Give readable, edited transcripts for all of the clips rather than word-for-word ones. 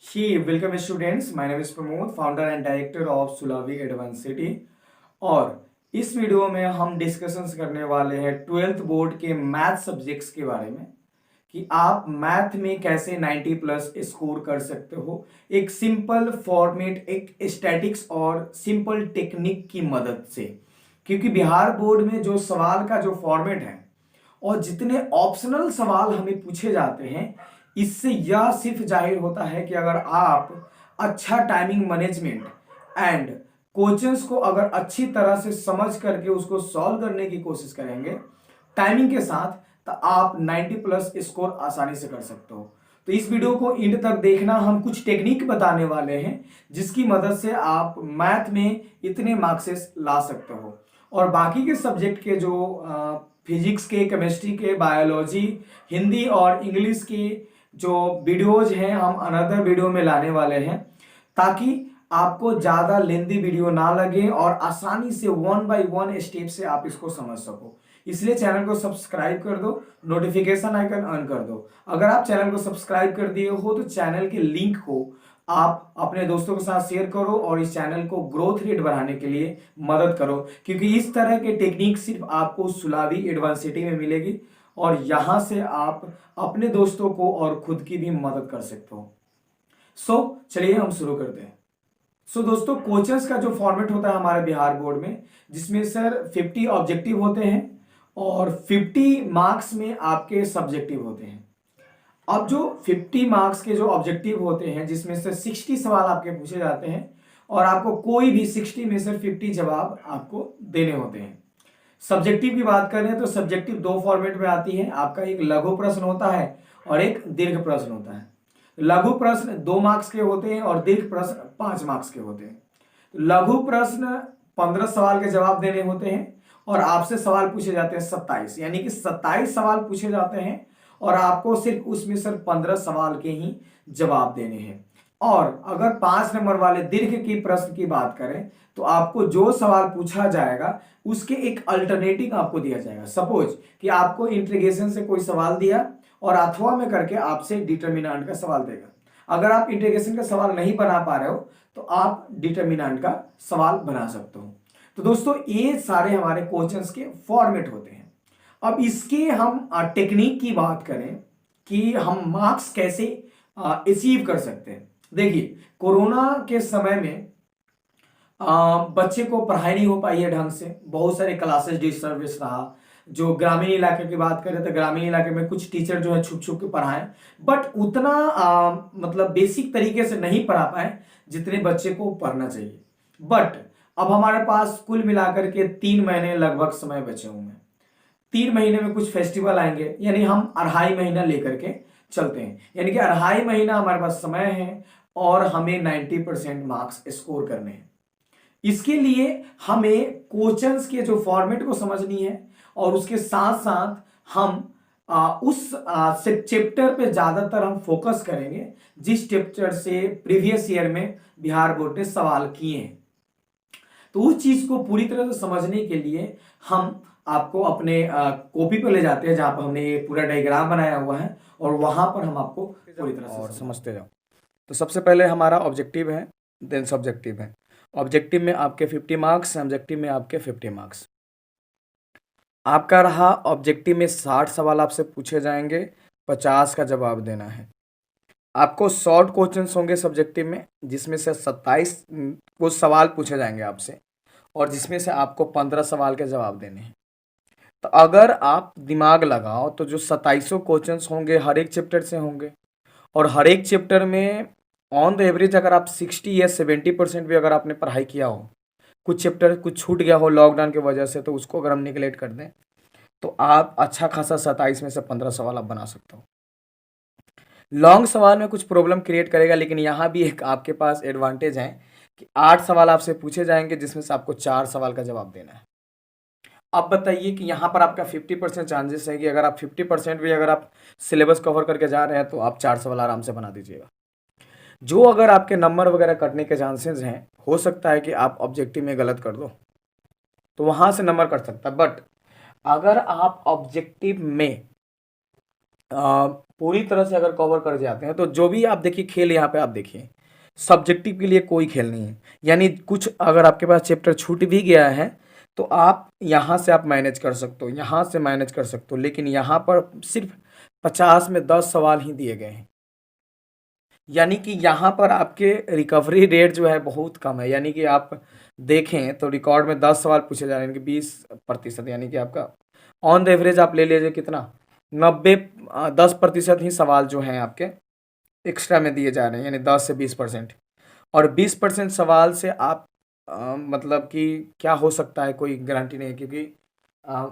Welcome students, my name is Pramod, founder and director of सुलावी advance city. और इस video में हम डिस्कशंस करने वाले हैं 12th बोर्ड के मैथ सब्जेक्ट्स के बारे में कि आप मैथ में कैसे 90 प्लस स्कोर कर सकते हो एक सिंपल फॉर्मेट, एक स्टैटिक्स और सिंपल टेक्निक की मदद से। क्योंकि बिहार बोर्ड में जो सवाल का जो फॉर्मेट है और जितने ऑप्शनल सवाल हमें पूछे जाते हैं, इससे यह सिर्फ जाहिर होता है कि अगर आप अच्छा टाइमिंग मैनेजमेंट एंड क्वेश्चंस को अगर अच्छी तरह से समझ करके उसको सॉल्व करने की कोशिश करेंगे टाइमिंग के साथ, तो आप 90 प्लस स्कोर आसानी से कर सकते हो। तो इस वीडियो को एंड तक देखना, हम कुछ टेक्निक बताने वाले हैं जिसकी मदद से आप मैथ में इतने मार्क्सेस ला सकते हो। और बाकी के सब्जेक्ट के जो फिजिक्स के, केमिस्ट्री के, बायोलॉजी, हिंदी और इंग्लिश की जो वीडियोज हैं हम अनदर वीडियो में लाने वाले हैं, ताकि आपको ज़्यादा लेंदी वीडियो ना लगे और आसानी से 1 बाय 1 स्टेप से आप इसको समझ सको। इसलिए चैनल को सब्सक्राइब कर दो, नोटिफिकेशन आइकन ऑन कर दो। अगर आप चैनल को सब्सक्राइब कर दिए हो तो चैनल के लिंक को आप अपने दोस्तों के साथ शेयर करो और इस चैनल को ग्रोथ रेट बढ़ाने के लिए मदद करो, क्योंकि इस तरह के टेक्निक सिर्फ आपको सुलावी एडवांस सिटी में मिलेगी और यहां से आप अपने दोस्तों को और खुद की भी मदद कर सकते हो। चलिए हम शुरू करते हैं। दोस्तों, क्वेश्चंस का जो फॉर्मेट होता है हमारे बिहार बोर्ड में, जिसमें सर 50 ऑब्जेक्टिव होते हैं और 50 मार्क्स में आपके सब्जेक्टिव होते हैं। अब जो 50 मार्क्स के जो ऑब्जेक्टिव होते हैं, जिसमें से 60 सवाल आपके पूछे जाते हैं और आपको कोई भी 60 में से 50 जवाब आपको देने होते हैं। सब्जेक्टिव की बात करें तो सब्जेक्टिव दो फॉर्मेट में आती है, आपका एक लघु प्रश्न होता है और एक दीर्घ प्रश्न होता है। लघु प्रश्न 2 मार्क्स के होते हैं और दीर्घ प्रश्न 5 मार्क्स के होते हैं। लघु प्रश्न 15 सवाल के जवाब देने होते हैं और आपसे सवाल पूछे जाते हैं 27, यानी कि 27 सवाल पूछे जाते हैं और आपको सिर्फ उसमें सिर्फ 15 सवाल के ही जवाब देने हैं। और अगर 5 नंबर वाले दीर्घ की प्रश्न की बात करें तो आपको जो सवाल पूछा जाएगा उसके एक अल्टरनेटिव आपको दिया जाएगा। सपोज कि आपको इंटीग्रेशन से कोई सवाल दिया और अथवा में करके आपसे डिटर्मिनेंट का सवाल देगा। अगर आप इंटीग्रेशन का सवाल नहीं बना पा रहे हो तो आप डिटर्मिनेंट का सवाल बना सकते हो। तो दोस्तों, ये सारे हमारे क्वेश्चंस के फॉर्मेट होते हैं। अब इसके हम टेक्निक की बात करें कि हम मार्क्स कैसे अचीव कर सकते हैं। देखिए, कोरोना के समय में बच्चे को पढ़ाई नहीं हो पाई है ढंग से, बहुत सारे क्लासेस डिस्टर्बेंस रहा। जो ग्रामीण इलाके की बात करें तो ग्रामीण इलाके में कुछ टीचर जो है छुप छुप के पढ़ाएं, बट उतना मतलब बेसिक तरीके से नहीं पढ़ा पाए जितने बच्चे को पढ़ना चाहिए। बट अब हमारे पास कुल मिलाकर के 3 महीने लगभग समय बचे हुए हैं। 3 महीने में कुछ फेस्टिवल आएंगे, यानी हम 2.5 महीना लेकर के चलते हैं, यानी कि 2.5 महीना हमारे पास समय है और हमें 90% मार्क्स स्कोर करने हैं। इसके लिए हमें क्वेश्चंस के जो फॉर्मेट को समझनी है और उसके साथ साथ हम उस चैप्टर पे ज्यादातर हम फोकस करेंगे जिस चैप्टर से प्रीवियस ईयर में बिहार बोर्ड ने सवाल किए हैं। तो उस चीज को पूरी तरह से समझने के लिए हम आपको अपने कॉपी पर ले जाते हैं, जहां पर हमने ये पूरा डायग्राम बनाया हुआ है और वहां पर हम आपको पूरी तरह से समझते जाओ। तो सबसे पहले हमारा ऑब्जेक्टिव है, देन सब्जेक्टिव है। ऑब्जेक्टिव में आपके 50 मार्क्स, सब्जेक्टिव में आपके 50 मार्क्स। आपका रहा ऑब्जेक्टिव में 60 सवाल आपसे पूछे जाएंगे, 50 का जवाब देना है। आपको शॉर्ट क्वेश्चंस होंगे सब्जेक्टिव में, जिसमें से 27 को सवाल पूछे जाएंगे आपसे और जिसमें से आपको 15 सवाल के जवाब देने हैं। तो अगर आप दिमाग लगाओ तो जो 2700 क्वेश्चंस होंगे हर एक चैप्टर से होंगे और हर एक चैप्टर में ऑन द एवरेज अगर आप 60 या 70% भी अगर आपने पढ़ाई किया हो, कुछ चैप्टर कुछ छूट गया हो लॉकडाउन की वजह से, तो उसको अगर हम निगलेक्ट कर दें तो आप अच्छा खासा 27 में से 15 सवाल आप बना सकते हो। लॉन्ग सवाल में कुछ प्रॉब्लम क्रिएट करेगा, लेकिन यहाँ भी एक आपके पास एडवांटेज है कि 8 सवाल आपसे पूछे जाएंगे जिसमें से आपको 4 सवाल का जवाब देना है। अब बताइए कि यहाँ पर आपका 50% चांसेस है कि अगर आप 50% भी अगर आप सिलेबस कवर करके जा रहे हैं तो आप 4 सवाल आराम से बना दीजिएगा। जो अगर आपके नंबर वगैरह कटने के चांसेस हैं, हो सकता है कि आप ऑब्जेक्टिव में गलत कर दो तो वहां से नंबर कट सकता है। बट अगर आप ऑब्जेक्टिव में पूरी तरह से अगर कवर कर जाते हैं तो जो भी आप देखिए खेल यहाँ पे आप देखिए सब्जेक्टिव के लिए कोई खेल नहीं है। यानी कुछ अगर आपके पास चैप्टर छूट भी गया है तो आप यहाँ से आप मैनेज कर सकते हो, यहाँ से मैनेज कर सकते हो, लेकिन यहाँ पर सिर्फ 50 में 10 सवाल ही दिए गए हैं। यानी कि यहाँ पर आपके रिकवरी रेट जो है बहुत कम है। यानी कि आप देखें तो रिकॉर्ड में 10 सवाल पूछे जा रहे हैं, यानी कि 20%, यानी कि आपका ऑन द एवरेज आप ले लीजिए कितना 90 10% ही सवाल जो हैं आपके एक्स्ट्रा में दिए जा रहे हैं, यानी 10 से 20%। और 20% सवाल से आप मतलब कि क्या हो सकता है कोई गारंटी नहीं है, क्योंकि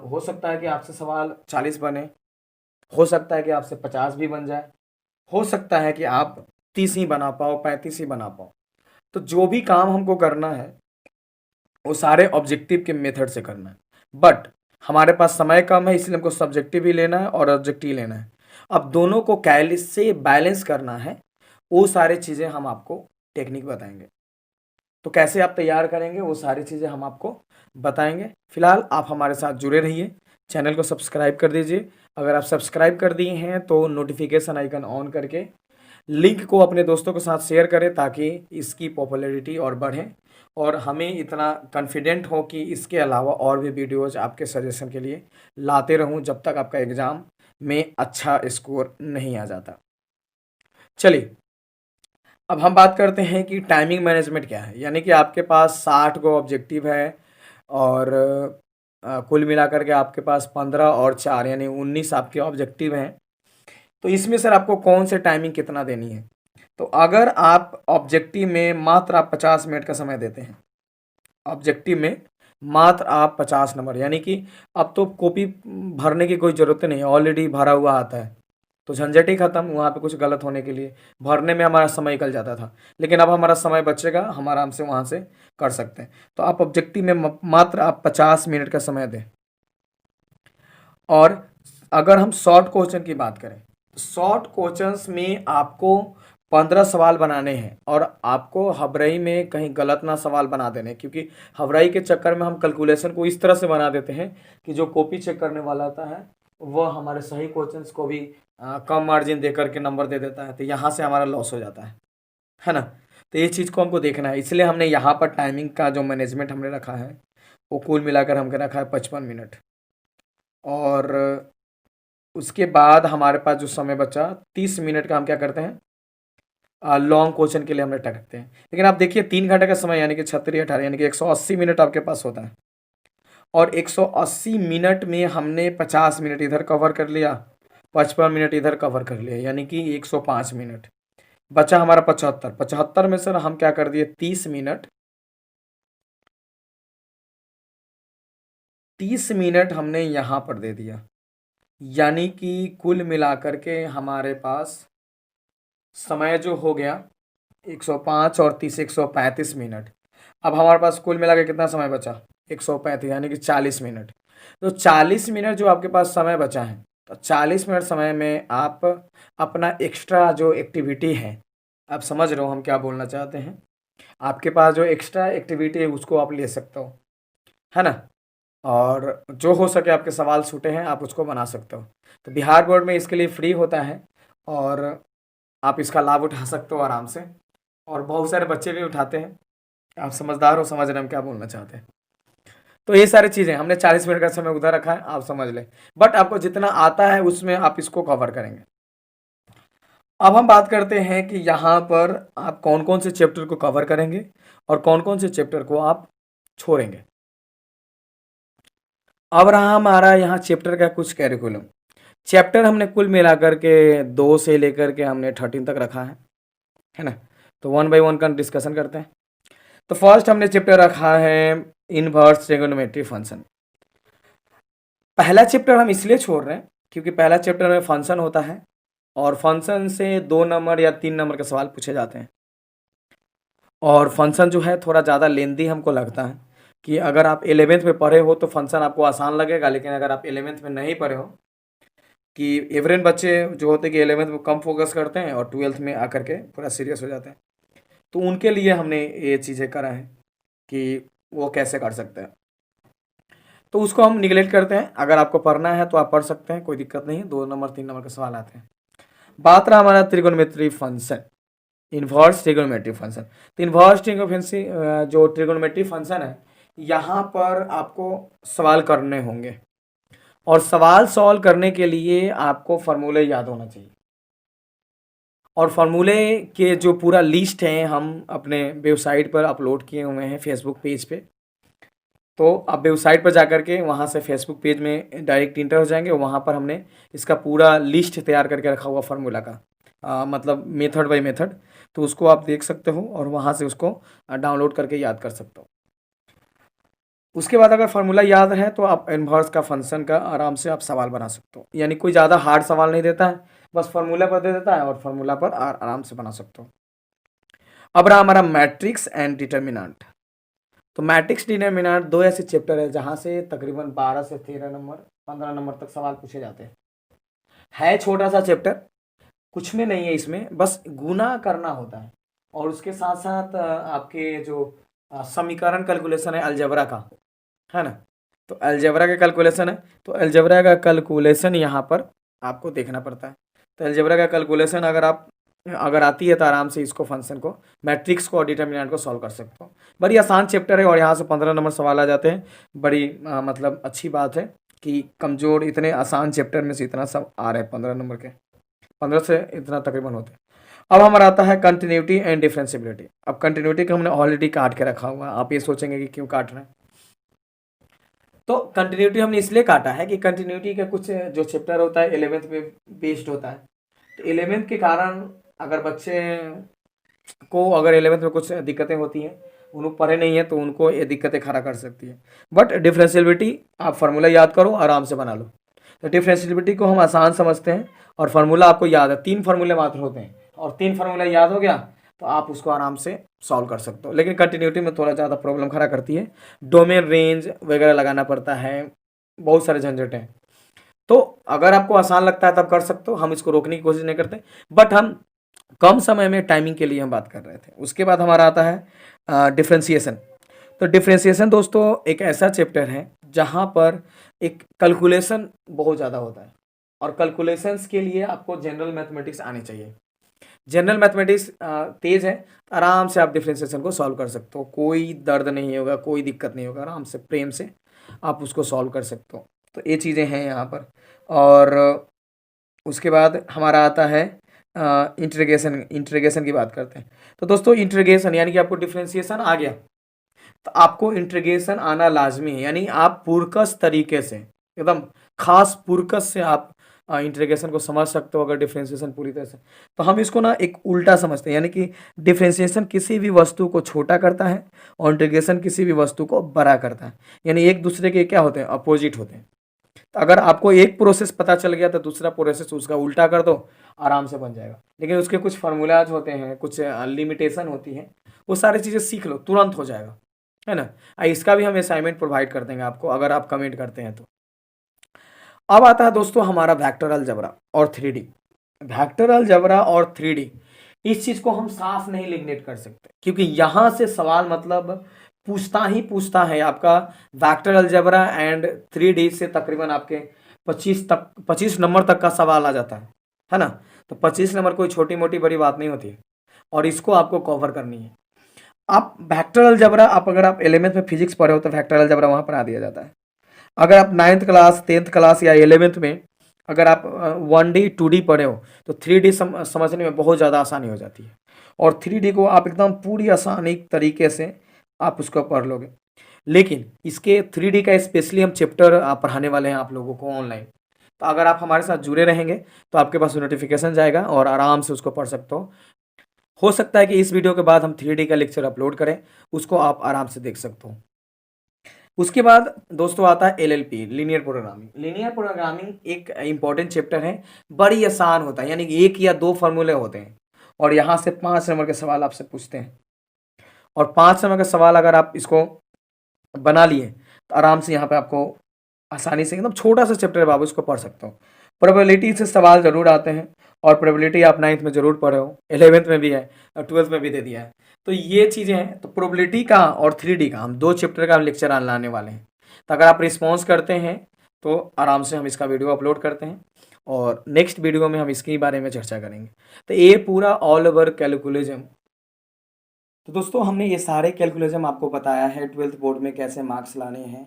हो सकता है कि आपसे सवाल 40 बने, हो सकता है कि आपसे 50 भी बन जाए, हो सकता है कि आप 30 ही बना पाओ, 35 ही बना पाओ। तो जो भी काम हमको करना है वो सारे ऑब्जेक्टिव के मेथड से करना है। बट हमारे पास समय कम है, इसलिए हमको सब्जेक्टिव भी लेना है और ऑब्जेक्टिव लेना है। अब दोनों को कैसे बैलेंस करना है वो सारी चीज़ें हम आपको टेक्निक बताएंगे। तो कैसे आप तैयार करेंगे वो सारी चीज़ें हम आपको बताएंगे। फिलहाल आप हमारे साथ जुड़े रहिए, चैनल को सब्सक्राइब कर दीजिए। अगर आप सब्सक्राइब कर दिए हैं तो नोटिफिकेशन आइकन ऑन करके लिंक को अपने दोस्तों के साथ शेयर करें ताकि इसकी पॉपुलैरिटी और बढ़े और हमें इतना कॉन्फिडेंट हो कि इसके अलावा और भी वीडियोज़ आपके सजेशन के लिए लाते रहूं जब तक आपका एग्ज़ाम में अच्छा स्कोर नहीं आ जाता। चलिए अब हम बात करते हैं कि टाइमिंग मैनेजमेंट क्या है। यानी कि आपके पास 60 गो ऑब्जेक्टिव है और कुल मिलाकर के आपके पास 15 और 4 यानी 19 आपके ऑब्जेक्टिव हैं। तो इसमें सर आपको कौन से टाइमिंग कितना देनी है। तो अगर आप ऑब्जेक्टिव में मात्र आप 50 मिनट का समय देते हैं, ऑब्जेक्टिव में मात्र आप 50 नंबर, यानी कि अब तो कॉपी भरने की कोई ज़रूरत नहीं है, ऑलरेडी भरा हुआ आता है, तो झंझट ही खत्म। वहाँ पे कुछ गलत होने के लिए भरने में हमारा समय निकल जाता था, लेकिन अब हमारा समय बचेगा, हम आराम से वहाँ से कर सकते हैं। तो आप ऑब्जेक्टिव में मात्र आप 50 मिनट का समय दें। और अगर हम शॉर्ट क्वेश्चन की बात करें, शॉर्ट क्वेश्चंस में आपको 15 सवाल बनाने हैं और आपको हबरई में कहीं गलत ना सवाल बना देने, क्योंकि हबरई के चक्कर में हम कैलकुलेशन को इस तरह से बना देते हैं कि जो कॉपी चेक करने वाला होता है वह हमारे सही क्वेश्चंस को भी कम मार्जिन दे करके नंबर दे देता है, तो यहाँ से हमारा लॉस हो जाता है ना। तो ये चीज़ को हमको देखना है, इसलिए हमने यहाँ पर टाइमिंग का जो मैनेजमेंट हमने रखा है वो कुल मिलाकर हमने रखा है 55 मिनट। और उसके बाद हमारे पास जो समय बचा 30 मिनट का हम क्या करते हैं लॉन्ग क्वेश्चन के लिए हमने रखते हैं। लेकिन आप देखिए 3 घंटे का समय यानी कि 36 यानी कि 180 मिनट आपके पास होता है, और 180 मिनट में हमने 50 मिनट इधर कवर कर लिया, 55 मिनट इधर कवर कर लिया, यानी कि 105 मिनट बचा हमारा 75। 75 में सर हम क्या कर दिए 30 मिनट, 30 मिनट हमने यहाँ पर दे दिया, यानी कि कुल मिलाकर के हमारे पास समय जो हो गया 105 और 30 135 मिनट। अब हमारे पास कुल मिला के कितना समय बचा 135, यानी कि 40 मिनट। तो 40 मिनट जो आपके पास समय बचा है, तो 40 मिनट समय में आप अपना एक्स्ट्रा जो एक्टिविटी है, आप समझ रहे हो हम क्या बोलना चाहते हैं, आपके पास जो एक्स्ट्रा एक्टिविटी है उसको आप ले सकते हो, है ना। और जो हो सके आपके सवाल छूटे हैं आप उसको बना सकते हो। तो बिहार बोर्ड में इसके लिए फ्री होता है और आप इसका लाभ उठा सकते हो आराम से, और बहुत सारे बच्चे भी उठाते हैं। आप समझदार हो, समझ रहे हैं हम क्या बोलना चाहते हैं। तो ये सारी चीज़ें हमने 40 मिनट का समय उधर रखा है, आप समझ लें। बट आपको जितना आता है उसमें आप इसको कवर करेंगे। अब हम बात करते हैं कि यहाँ पर आप कौन कौन से चैप्टर को कवर करेंगे और कौन कौन से चैप्टर को आप छोड़ेंगे। अब रहा हमारा यहाँ चैप्टर का कुछ कैरिकुलम। चैप्टर हमने कुल मिलाकर के 2 से लेकर के हमने 13 तक रखा है ना। तो 1 बाय 1 का डिस्कशन करते हैं। तो फर्स्ट हमने चैप्टर रखा है इनवर्स ट्रिगोनोमेट्री फंक्शन। पहला चैप्टर हम इसलिए छोड़ रहे हैं क्योंकि पहला चैप्टर में फंक्शन होता है और फंक्शन से 2 नंबर या 3 नंबर के सवाल पूछे जाते हैं, और फंक्शन जो है थोड़ा ज़्यादा लेंदी हमको लगता है कि अगर आप 11th में पढ़े हो तो फंक्शन आपको आसान लगेगा, लेकिन अगर आप 11th में नहीं पढ़े हो, कि एवरेज बच्चे जो होते हैं कि 11th में कम फोकस करते हैं और 12th में आकर के पूरा सीरियस हो जाते हैं, तो उनके लिए हमने ये चीज़ें करा है कि वो कैसे कर सकते हैं। तो उसको हम निगलेक्ट करते हैं। अगर आपको पढ़ना है तो आप पढ़ सकते हैं, कोई दिक्कत नहीं है। 2 नंबर 3 नंबर के सवाल आते हैं। बात रहा हमारा त्रिकोणमिति फंक्शन, इन्वर्स ट्रिगोनोमेट्री फंक्शन। तो इन्वर्स ट्रिगोनोमेट्री जो ट्रिगोनोमेट्री फंक्शन है, यहाँ पर आपको सवाल करने होंगे और सवाल सॉल्व करने के लिए आपको फार्मूले याद होना चाहिए। और फार्मूले के जो पूरा लिस्ट है हम अपने वेबसाइट पर अपलोड किए हुए हैं फेसबुक पेज पे। तो आप वेबसाइट पर जाकर के वहाँ से फेसबुक पेज में डायरेक्ट इंटर हो जाएंगे। वहाँ पर हमने इसका पूरा लिस्ट तैयार करके रखा हुआ फार्मूला का, मतलब मेथड बाय मेथड। तो उसको आप देख सकते हो और वहाँ से उसको डाउनलोड करके याद कर सकते हो। उसके बाद अगर फार्मूला याद है तो आप इन्वर्स का फंक्शन का आराम से आप सवाल बना सकते हो। यानी कोई ज़्यादा हार्ड सवाल नहीं देता है, बस फार्मूला पर दे देता है और फार्मूला पर आराम से बना सकते हो। अब रहा हमारा मैट्रिक्स एंड डिटर्मिनेंट। तो मैट्रिक्स डिटर्मिनेंट 2 ऐसे चैप्टर है जहाँ से तकरीबन 12 से 13 नंबर 15 नंबर तक सवाल पूछे जाते हैं। है छोटा सा चैप्टर, कुछ में नहीं है, इसमें बस गुना करना होता है और उसके साथ साथ आपके जो समीकरण कैलकुलेशन है अलजेब्रा का, है ना। तो अलजेब्रा का कैलकुलेशन है, तो अलजेब्रा का कैलकुलेशन यहाँ पर आपको देखना पड़ता है। तो अलजेब्रा का कैलकुलेशन अगर आती है तो आराम से इसको फंक्शन को, मैट्रिक्स को और डिटर्मिनेंट को सॉल्व कर सकते हो। बड़ी आसान चैप्टर है और यहाँ से 15 नंबर सवाल आ जाते हैं। बड़ी मतलब अच्छी बात है कि कमज़ोर इतने आसान चैप्टर में से इतना सब आ रहे हैं 15 नंबर के, 15 से इतना तकरीबन होते हैं। अब हमारा आता है कंटिन्यूटी एंड डिफरेंशिएबिलिटी। अब कंटिन्यूटी को हमने ऑलरेडी काट के रखा हुआ है। आप ये सोचेंगे कि क्यों काट रहे हैं, तो कंटिन्यूटी हमने इसलिए काटा है कि कंटिन्यूटी का कुछ जो चैप्टर होता है 11th में बेस्ड होता है। तो 11th के कारण अगर बच्चे को अगर 11th में कुछ दिक्कतें होती हैं, उन लोग पढ़े नहीं है तो उनको ये दिक्कतें खड़ा कर सकती है। बट डिफरेंशिएबिलिटी आप फार्मूला याद करो, आराम से बना लो। तो डिफरेंशिएबिलिटी को हम आसान समझते हैं और फार्मूला आपको याद है, 3 फार्मूले मात्र होते हैं और 3 फार्मूला याद हो गया तो आप उसको आराम से सॉल्व कर सकते हो। लेकिन कंटिन्यूटी में थोड़ा ज़्यादा प्रॉब्लम खड़ा करती है, डोमेन रेंज वगैरह लगाना पड़ता है, बहुत सारे झंझट हैं। तो अगर आपको आसान लगता है तब कर सकते हो, हम इसको रोकने की कोशिश नहीं करते, बट हम कम समय में टाइमिंग के लिए हम बात कर रहे थे। उसके बाद हमारा आता है डिफ्रेंसिएशन। तो डिफ्रेंसिएशन दोस्तों एक ऐसा चैप्टर है जहाँ पर एक कैलकुलेशन बहुत ज़्यादा होता है और कैलकुलेशंस के लिए आपको जनरल मैथमेटिक्स आनी चाहिए। जनरल मैथमेटिक्स तेज है, आराम से आप डिफ्रेंसिएशन को सॉल्व कर सकते हो, कोई दर्द नहीं होगा, कोई दिक्कत नहीं होगा, आराम से प्रेम से आप उसको सॉल्व कर सकते हो। तो ये चीज़ें हैं यहाँ पर। और उसके बाद हमारा आता है इंटीग्रेशन की बात करते हैं। तो दोस्तों इंटीग्रेशन यानी कि आपको डिफ्रेंसिएशन आ गया तो आपको इंटीग्रेशन आना लाजमी है। यानी आप पूर्वकस तरीके से, एकदम खास पूर्वकस से आप इंटीग्रेशन को समझ सकते हो अगर डिफ्रेंसिएशन पूरी तरह से। तो हम इसको ना एक उल्टा समझते हैं, यानी कि डिफ्रेंसिएशन किसी भी वस्तु को छोटा करता है और इंटीग्रेशन किसी भी वस्तु को बड़ा करता है। यानी एक दूसरे के क्या होते हैं, अपोजिट होते हैं। तो अगर आपको एक प्रोसेस पता चल गया तो दूसरा प्रोसेस उसका उल्टा कर दो, आराम से बन जाएगा। लेकिन उसके कुछ फार्मूलाज होते हैं, कुछ लिमिटेशन होती है, वो सारी चीज़ें सीख लो, तुरंत हो जाएगा, है ना। इसका भी हम असाइनमेंट प्रोवाइड कर देंगे आपको अगर आप कमेंट करते हैं तो। अब आता है दोस्तों हमारा वेक्टर अलजेब्रा और 3D। वेक्टर अलजेब्रा और 3D इस चीज़ को हम साफ नहीं लिग्नेट कर सकते क्योंकि यहाँ से सवाल मतलब पूछता है आपका वेक्टर अलजेब्रा एंड 3D से तकरीबन आपके 25 नंबर तक का सवाल आ जाता है ना। तो 25 नंबर कोई छोटी मोटी बड़ी बात नहीं होती है और इसको आपको कवर करनी है। आप वेक्टर अलजेब्रा अगर आप 11th में फिजिक्स पढ़े हो तो वेक्टर अलजेब्रा वहाँ पर आ दिया जाता है। अगर आप 9th क्लास 10th क्लास या 11th में अगर आप 1D 2D पढ़े हो तो 3D समझने में बहुत ज़्यादा आसानी हो जाती है और 3D को आप एकदम पूरी आसानी तरीके से आप उसको पढ़ लोगे। लेकिन इसके 3D का स्पेशली हम चैप्टर पढ़ाने वाले हैं आप लोगों को ऑनलाइन। तो अगर आप हमारे साथ जुड़े रहेंगे तो आपके पास नोटिफिकेशन जाएगा और आराम से उसको पढ़ सकते हो सकता है कि इस वीडियो के बाद हम 3D का लेक्चर अपलोड करें, उसको आप आराम से देख सकते हो। उसके बाद दोस्तों आता है LLP, linear programming. Linear programming एक इम्पॉर्टेंट चैप्टर है, बड़ी आसान होता है, यानी कि 1 या 2 फार्मूले होते हैं और यहाँ से 5 नंबर के सवाल आपसे पूछते हैं और 5 नंबर का सवाल अगर आप इसको बना लिए तो आराम से यहाँ पे आपको आसानी से, एकदम छोटा सा चैप्टर है बाबू, इसको पढ़ सकते हो। प्रोबेबिलिटी से सवाल जरूर आते हैं और प्रोबेबिलिटी आप 9th में जरूर पढ़े हो, 11th में भी है और 12th में भी दे दिया है। तो ये चीज़ें हैं। तो प्रोबेबिलिटी का और 3D का हम 2 चैप्टर का हम लेक्चर लाने वाले हैं। तो अगर आप रिस्पॉन्स करते हैं तो आराम से हम इसका वीडियो अपलोड करते हैं और नेक्स्ट वीडियो में हम इसके बारे में चर्चा करेंगे। तो ये पूरा ऑल ओवर कैलकुलिज्म। तो दोस्तों हमने ये सारे कैलकुलिज्म आपको बताया है 12th बोर्ड में कैसे मार्क्स लाने हैं,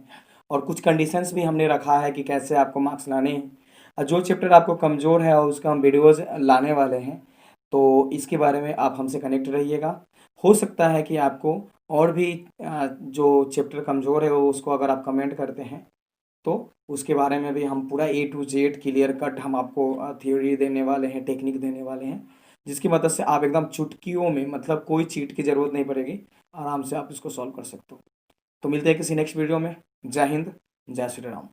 और कुछ कंडीशंस भी हमने रखा है कि कैसे आपको मार्क्स लाने हैं। और जो चैप्टर आपको कमज़ोर है और उसका हम वीडियोज़ लाने वाले हैं, तो इसके बारे में आप हमसे कनेक्ट रहिएगा। हो सकता है कि आपको और भी जो चैप्टर कमज़ोर है वो उसको अगर आप कमेंट करते हैं तो उसके बारे में भी हम पूरा A to Z clear cut हम आपको थ्योरी देने वाले हैं, टेक्निक देने वाले हैं, जिसकी मदद से आप एकदम चुटकियों में, मतलब कोई चीट की ज़रूरत नहीं पड़ेगी, आराम से आप इसको सॉल्व कर सकते हो। तो मिलते हैं किसी नेक्स्ट वीडियो में। जय हिंद, जय श्री राम।